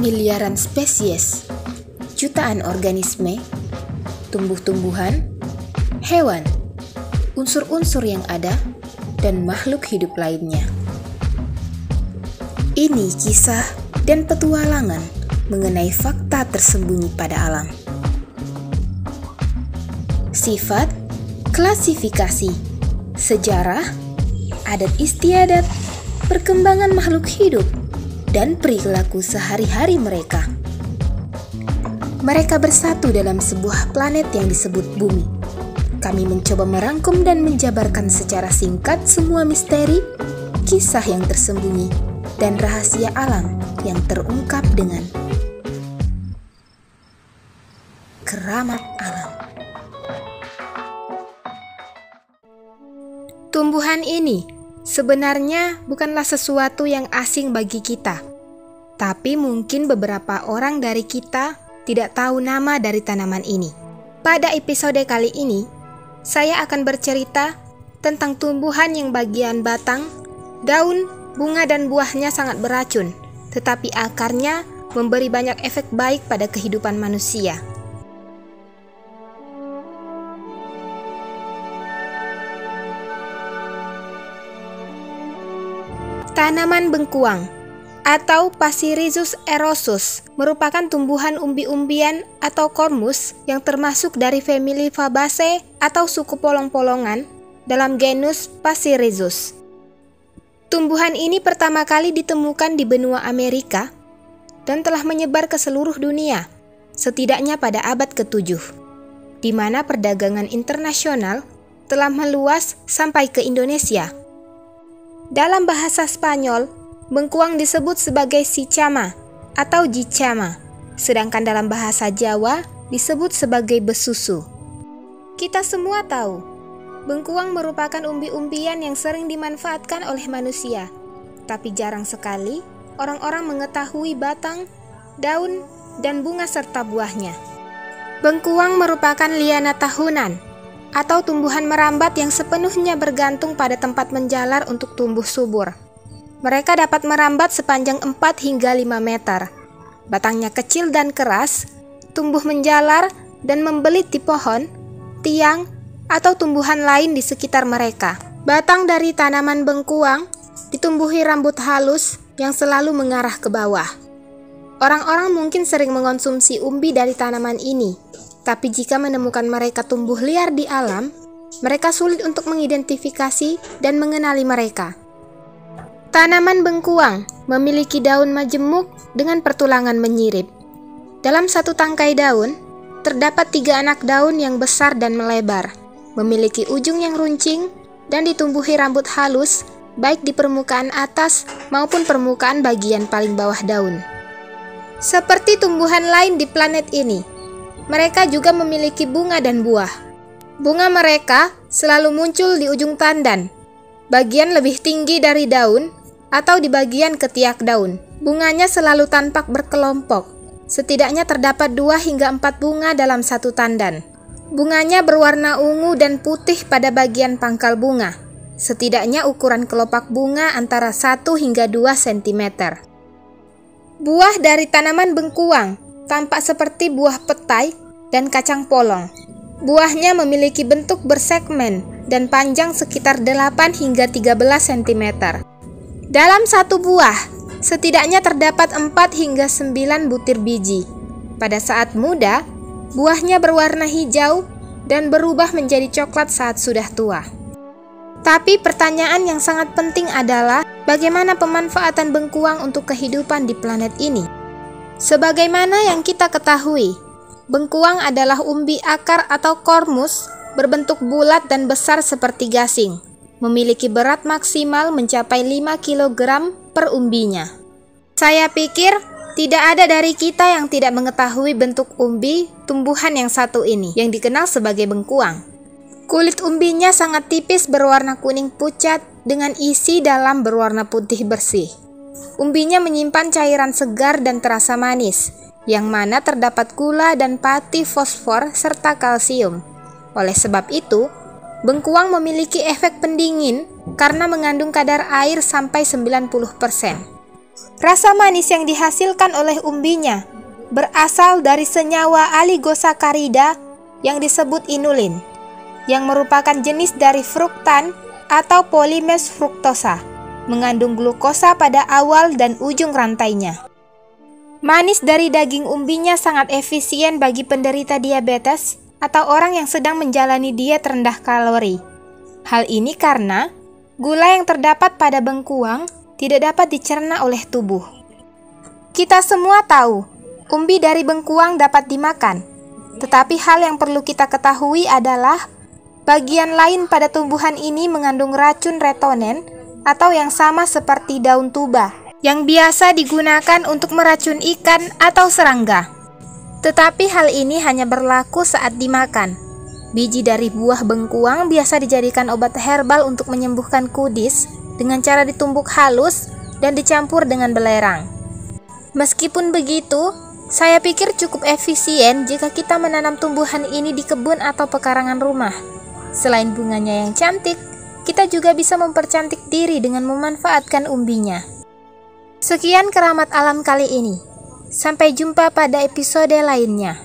miliaran spesies, jutaan organisme, tumbuh-tumbuhan, hewan, unsur-unsur yang ada, dan makhluk hidup lainnya. Ini kisah dan petualangan mengenai fakta tersembunyi pada alam. Sifat, klasifikasi, sejarah, adat istiadat, perkembangan makhluk hidup, dan perilaku sehari-hari mereka. Mereka bersatu dalam sebuah planet yang disebut Bumi. Kami mencoba merangkum dan menjabarkan secara singkat semua misteri, kisah yang tersembunyi, dan rahasia alam yang terungkap dengan keramat alam. Tumbuhan ini sebenarnya bukanlah sesuatu yang asing bagi kita, tapi mungkin beberapa orang dari kita tidak tahu nama dari tanaman ini. Pada episode kali ini, saya akan bercerita tentang tumbuhan yang bagian batang, daun, bunga dan buahnya sangat beracun, tetapi akarnya memberi banyak efek baik pada kehidupan manusia. Tanaman bengkuang atau Pachyrhizos erosus merupakan tumbuhan umbi-umbian atau kormus yang termasuk dari famili Fabaceae atau suku polong-polongan dalam genus Pachyrhizos. Tumbuhan ini pertama kali ditemukan di benua Amerika dan telah menyebar ke seluruh dunia, setidaknya pada abad ke-7, di mana perdagangan internasional telah meluas sampai ke Indonesia. Dalam bahasa Spanyol, bengkuang disebut sebagai sicama atau jicama, sedangkan dalam bahasa Jawa disebut sebagai besusu. Kita semua tahu, bengkuang merupakan umbi-umbian yang sering dimanfaatkan oleh manusia, tapi jarang sekali orang-orang mengetahui batang, daun, dan bunga serta buahnya. Bengkuang merupakan liana tahunan atau tumbuhan merambat yang sepenuhnya bergantung pada tempat menjalar untuk tumbuh subur. Mereka dapat merambat sepanjang 4 hingga 5 meter. Batangnya kecil dan keras, tumbuh menjalar dan membelit di pohon, tiang, atau tumbuhan lain di sekitar mereka. Batang dari tanaman bengkuang ditumbuhi rambut halus yang selalu mengarah ke bawah. Orang-orang mungkin sering mengonsumsi umbi dari tanaman ini, tapi jika menemukan mereka tumbuh liar di alam, mereka sulit untuk mengidentifikasi dan mengenali mereka. Tanaman bengkuang memiliki daun majemuk dengan pertulangan menyirip. Dalam satu tangkai daun, terdapat 3 anak daun yang besar dan melebar, memiliki ujung yang runcing, dan ditumbuhi rambut halus, baik di permukaan atas maupun permukaan bagian paling bawah daun. Seperti tumbuhan lain di planet ini, mereka juga memiliki bunga dan buah. Bunga mereka selalu muncul di ujung tandan, bagian lebih tinggi dari daun, atau di bagian ketiak daun. Bunganya selalu tampak berkelompok. Setidaknya terdapat 2 hingga 4 bunga dalam satu tandan. Bunganya berwarna ungu dan putih pada bagian pangkal bunga. Setidaknya ukuran kelopak bunga antara 1 hingga 2 cm. Buah dari tanaman bengkuang tampak seperti buah petai dan kacang polong. Buahnya memiliki bentuk bersegmen dan panjang sekitar 8 hingga 13 cm. Dalam satu buah, setidaknya terdapat 4 hingga 9 butir biji. Pada saat muda, buahnya berwarna hijau dan berubah menjadi coklat saat sudah tua. Tapi pertanyaan yang sangat penting adalah, bagaimana pemanfaatan bengkuang untuk kehidupan di planet ini? Sebagaimana yang kita ketahui, bengkuang adalah umbi akar atau kormus berbentuk bulat dan besar seperti gasing, memiliki berat maksimal mencapai 5 kg per umbinya. Saya pikir tidak ada dari kita yang tidak mengetahui bentuk umbi tumbuhan yang satu ini, yang dikenal sebagai bengkuang. Kulit umbinya sangat tipis berwarna kuning pucat dengan isi dalam berwarna putih bersih. Umbinya menyimpan cairan segar dan terasa manis, yang mana terdapat gula dan pati fosfor serta kalsium. Oleh sebab itu, bengkuang memiliki efek pendingin karena mengandung kadar air sampai 90%. Rasa manis yang dihasilkan oleh umbinya berasal dari senyawa oligosakarida yang disebut inulin, yang merupakan jenis dari fruktan atau polimes fruktosa, mengandung glukosa pada awal dan ujung rantainya. Manis dari daging umbinya sangat efisien bagi penderita diabetes atau orang yang sedang menjalani diet rendah kalori. Hal ini karena gula yang terdapat pada bengkuang tidak dapat dicerna oleh tubuh. Kita semua tahu, umbi dari bengkuang dapat dimakan. Tetapi hal yang perlu kita ketahui adalah bagian lain pada tumbuhan ini mengandung racun retonen atau yang sama seperti daun tuba, yang biasa digunakan untuk meracun ikan atau serangga. Tetapi hal ini hanya berlaku saat dimakan. Biji dari buah bengkuang biasa dijadikan obat herbal untuk menyembuhkan kudis dengan cara ditumbuk halus dan dicampur dengan belerang. Meskipun begitu, saya pikir cukup efisien jika kita menanam tumbuhan ini di kebun atau pekarangan rumah. Selain bunganya yang cantik, kita juga bisa mempercantik diri dengan memanfaatkan umbinya. Sekian keramat alam kali ini. Sampai jumpa pada episode lainnya.